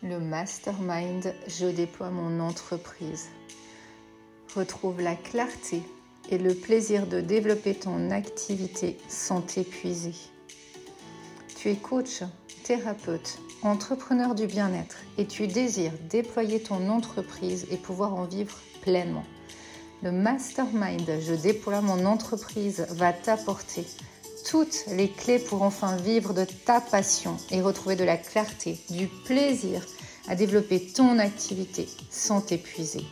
Le mastermind, je déploie mon entreprise. Retrouve la clarté et le plaisir de développer ton activité sans t'épuiser. Tu es coach, thérapeute, entrepreneur du bien-être et tu désires déployer ton entreprise et pouvoir en vivre pleinement. Le mastermind, je déploie mon entreprise, va t'apporter toutes les clés pour enfin vivre de ta passion et retrouver de la clarté, du plaisir à développer ton activité sans t'épuiser.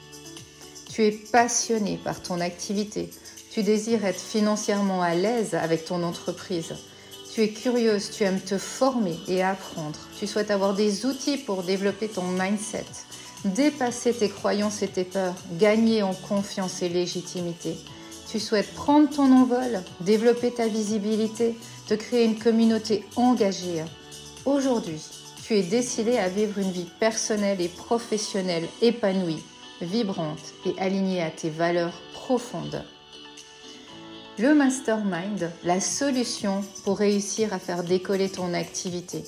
Tu es passionné par ton activité, tu désires être financièrement à l'aise avec ton entreprise. Tu es curieuse, tu aimes te former et apprendre. Tu souhaites avoir des outils pour développer ton mindset, dépasser tes croyances et tes peurs, gagner en confiance et légitimité. Tu souhaites prendre ton envol, développer ta visibilité, te créer une communauté engagée. Aujourd'hui, tu es décidé à vivre une vie personnelle et professionnelle épanouie, vibrante et alignée à tes valeurs profondes. Le mastermind, la solution pour réussir à faire décoller ton activité.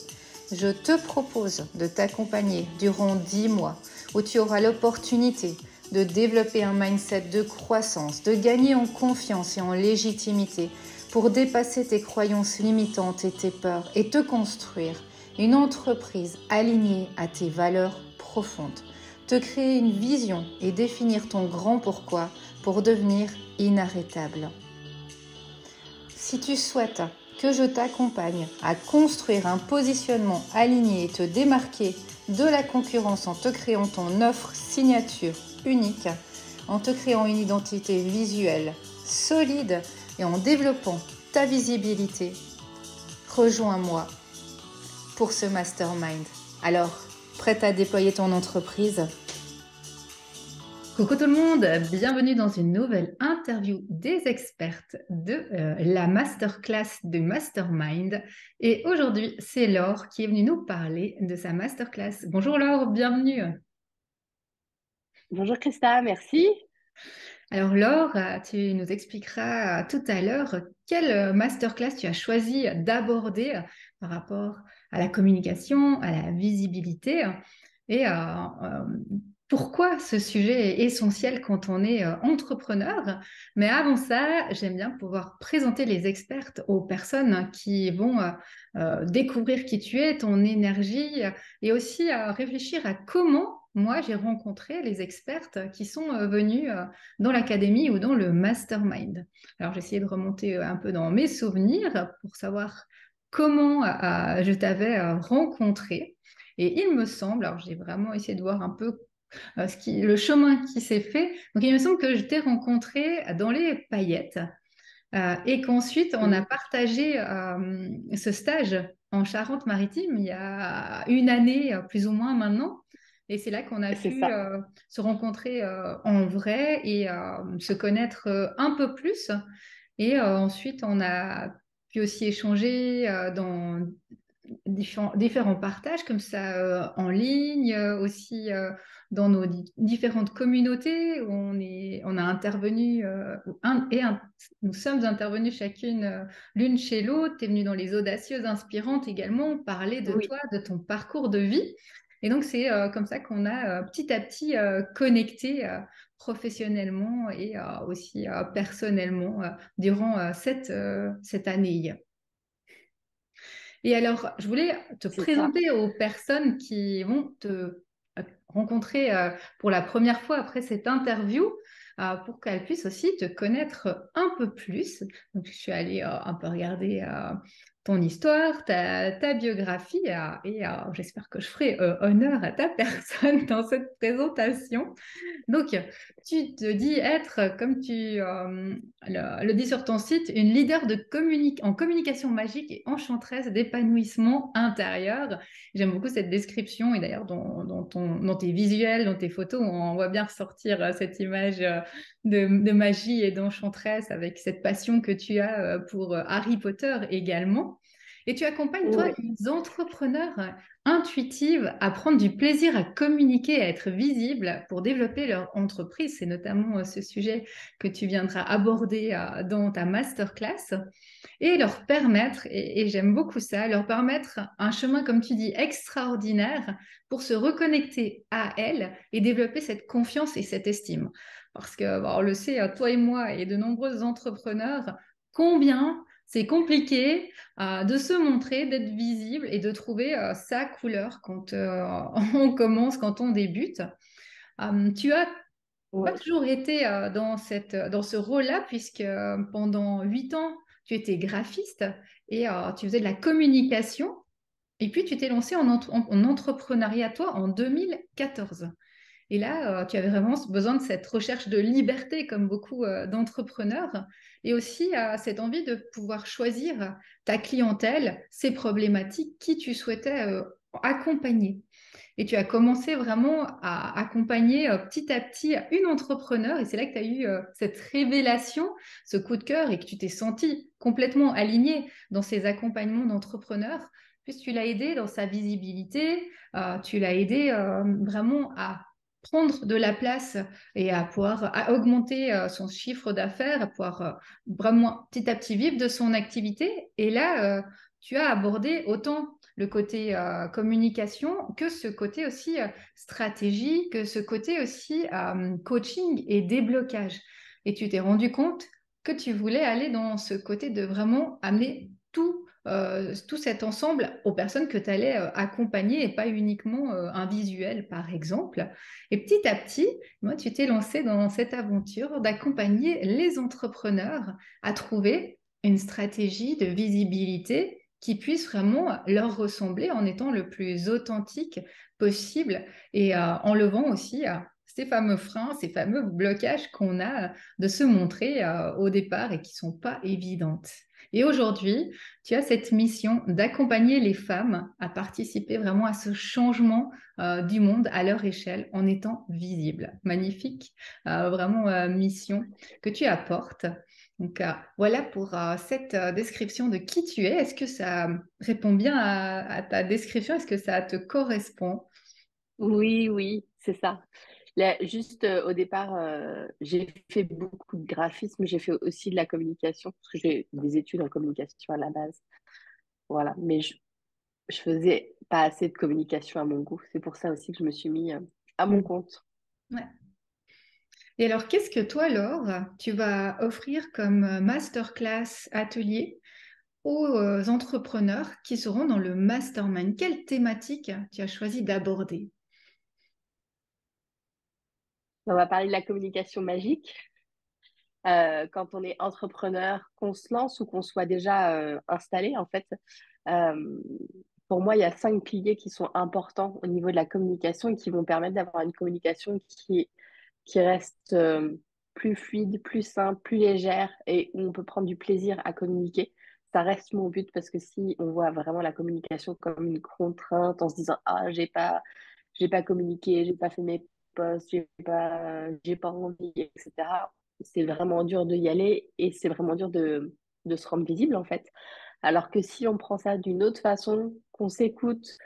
Je te propose de t'accompagner durant 10 mois où tu auras l'opportunité de développer un mindset de croissance, de gagner en confiance et en légitimité pour dépasser tes croyances limitantes et tes peurs et te construire une entreprise alignée à tes valeurs profondes. Te créer une vision et définir ton grand pourquoi pour devenir inarrêtable. Si tu souhaites que je t'accompagne à construire un positionnement aligné et te démarquer de la concurrence en te créant ton offre signature unique, en te créant une identité visuelle solide et en développant ta visibilité, rejoins-moi pour ce mastermind. Alors, prête à déployer ton entreprise ? Coucou tout le monde, bienvenue dans une nouvelle interview des expertes de la masterclass de Mastermind. Et aujourd'hui, c'est Laure qui est venue nous parler de sa masterclass. Bonjour Laure, bienvenue. Bonjour Christa, merci. Alors Laure, tu nous expliqueras tout à l'heure quelle masterclass tu as choisi d'aborder par rapport à la communication, à la visibilité et pourquoi ce sujet est essentiel quand on est entrepreneur. Mais avant ça, j'aime bien pouvoir présenter les expertes aux personnes qui vont découvrir qui tu es, ton énergie et aussi réfléchir à comment moi j'ai rencontré les expertes qui sont venues dans l'académie ou dans le mastermind. Alors, j'ai essayé de remonter un peu dans mes souvenirs pour savoir comment je t'avais rencontré. Et il me semble, alors j'ai vraiment essayé de voir un peu le chemin qui s'est fait. Donc, il me semble que je t'ai rencontré dans les paillettes et qu'ensuite, on a Oui, partagé ce stage en Charente-Maritime il y a une année, plus ou moins maintenant. Et c'est là qu'on a c'est pu ça. se rencontrer en vrai et se connaître un peu plus. Et ensuite, on a pu aussi échanger dans différents partages comme ça en ligne, aussi dans nos différentes communautés où on a intervenu, nous sommes intervenus chacune l'une chez l'autre. Tu es venue dans les audacieuses inspirantes également, parler de Oui, toi, de ton parcours de vie. Et donc, c'est comme ça qu'on a petit à petit connecté professionnellement et aussi personnellement durant cette année. Et alors, je voulais te c'est ça. présenter aux personnes qui vont te rencontrer pour la première fois après cette interview pour qu'elles puissent aussi te connaître un peu plus. Donc, je suis allée un peu regarder ton histoire, ta biographie et j'espère que je ferai honneur à ta personne dans cette présentation. Donc, tu te dis être, comme tu le dis sur ton site, une leader en communication magique et enchanteresse d'épanouissement intérieur. J'aime beaucoup cette description et d'ailleurs dans tes visuels, dans tes photos, on voit bien ressortir cette image de magie et d'enchanteresse avec cette passion que tu as pour Harry Potter également. Et tu accompagnes, toi, Oui, les entrepreneurs intuitives à prendre du plaisir à communiquer, à être visibles pour développer leur entreprise. C'est notamment ce sujet que tu viendras aborder dans ta masterclass et leur permettre, et j'aime beaucoup ça, leur permettre un chemin, comme tu dis, extraordinaire pour se reconnecter à elles et développer cette confiance et cette estime. Parce que, bon, on le sait, toi et moi et de nombreux entrepreneurs, combien c'est compliqué de se montrer, d'être visible et de trouver sa couleur quand on commence, quand on débute. Tu as pas Ouais. toujours été dans ce rôle-là, puisque pendant 8 ans, tu étais graphiste et tu faisais de la communication. Et puis, tu t'es lancé en entrepreneuriat, toi, en 2014. Et là, tu avais vraiment besoin de cette recherche de liberté, comme beaucoup d'entrepreneurs, et aussi cette envie de pouvoir choisir ta clientèle, ses problématiques, qui tu souhaitais accompagner. Et tu as commencé vraiment à accompagner petit à petit une entrepreneur. Et c'est là que tu as eu cette révélation, ce coup de cœur et que tu t'es senti complètement aligné dans ces accompagnements d'entrepreneurs. Puis tu l'as aidé dans sa visibilité, tu l'as aidé vraiment à prendre de la place et à pouvoir à augmenter son chiffre d'affaires, à pouvoir vraiment petit à petit vivre de son activité. Et là, tu as abordé autant le côté communication, que ce côté aussi stratégie, que ce côté aussi coaching et déblocage. Et tu t'es rendu compte que tu voulais aller dans ce côté de vraiment amener tout cet ensemble aux personnes que tu allais accompagner et pas uniquement un visuel, par exemple. Et petit à petit, moi, tu t'es lancé dans cette aventure d'accompagner les entrepreneurs à trouver une stratégie de visibilité qui puisse vraiment leur ressembler en étant le plus authentique possible et en levant aussi ces fameux freins, ces fameux blocages qu'on a de se montrer au départ et qui sont pas évidentes. Et aujourd'hui, tu as cette mission d'accompagner les femmes à participer vraiment à ce changement du monde à leur échelle en étant visibles. Magnifique, vraiment mission que tu apportes. Donc voilà pour cette description de qui tu es. Est-ce que ça répond bien à ta description? Est-ce que ça te correspond? Oui, oui, c'est ça. Là, juste au départ, j'ai fait beaucoup de graphisme, j'ai fait aussi de la communication, parce que j'ai des études en communication à la base. Voilà, mais je faisais pas assez de communication à mon goût. C'est pour ça aussi que je me suis mis à mon Mm. compte. Ouais. Et alors, qu'est-ce que toi, Laure, tu vas offrir comme masterclass atelier aux entrepreneurs qui seront dans le mastermind? Quelle thématique tu as choisi d'aborder? On va parler de la communication magique. Quand on est entrepreneur, qu'on se lance ou qu'on soit déjà installé, en fait, euh, pour moi, il y a 5 piliers qui sont importants au niveau de la communication et qui vont permettre d'avoir une communication qui reste plus fluide, plus simple, plus légère et où on peut prendre du plaisir à communiquer. Ça reste mon but parce que si on voit vraiment la communication comme une contrainte en se disant ah j'ai pas communiqué, j'ai pas fait mes posts, j'ai pas envie, etc. C'est vraiment dur de y aller et c'est vraiment dur de se rendre visible en fait. Alors que si on prend ça d'une autre façon, qu'on s'écoute,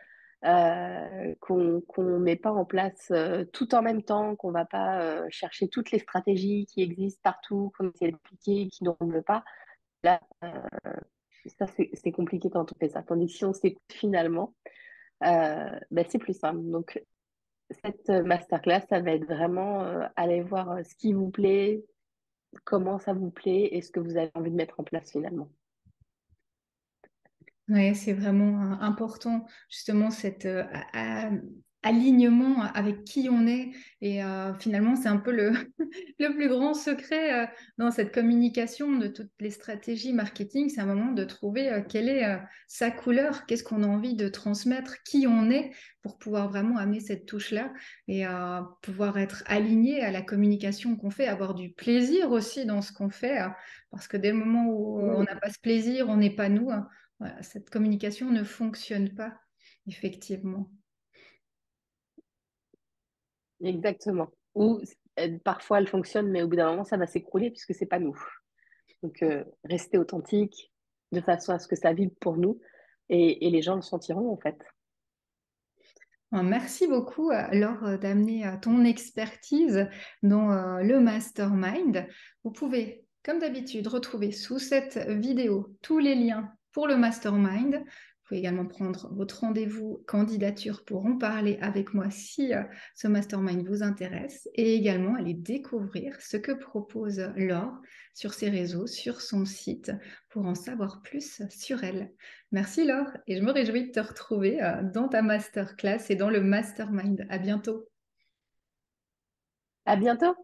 qu'on met pas en place tout en même temps, qu'on va pas chercher toutes les stratégies qui existent partout, qu'on essaie d'appliquer, qui ne veut pas, là, ça c'est compliqué quand on fait ça. Tandis que si on s'écoute finalement, ben, c'est plus simple. Donc cette masterclass, ça va être vraiment aller voir ce qui vous plaît, comment ça vous plaît et ce que vous avez envie de mettre en place finalement. Oui, c'est vraiment important, justement, cet alignement avec qui on est. Et finalement, c'est un peu le plus grand secret dans cette communication de toutes les stratégies marketing. C'est un moment de trouver quelle est sa couleur, qu'est-ce qu'on a envie de transmettre, qui on est, pour pouvoir vraiment amener cette touche-là et pouvoir être aligné à la communication qu'on fait, avoir du plaisir aussi dans ce qu'on fait. Parce que dès le moment où on n'a Oui, pas ce plaisir, on n'est pas nous. Voilà, cette communication ne fonctionne pas, effectivement. exactement. Ou parfois elle fonctionne, mais au bout d'un moment, ça va s'écrouler puisque c'est pas nous. Donc, rester authentique de façon à ce que ça vibre pour nous et les gens le sentiront en fait. Merci beaucoup, Laure, d'amener ton expertise dans le mastermind. Vous pouvez, comme d'habitude, retrouver sous cette vidéo tous les liens pour le mastermind. Vous pouvez également prendre votre rendez-vous candidature pour en parler avec moi si ce mastermind vous intéresse et également aller découvrir ce que propose Laure sur ses réseaux, sur son site, pour en savoir plus sur elle. Merci Laure et je me réjouis de te retrouver dans ta masterclass et dans le mastermind. À bientôt. À bientôt!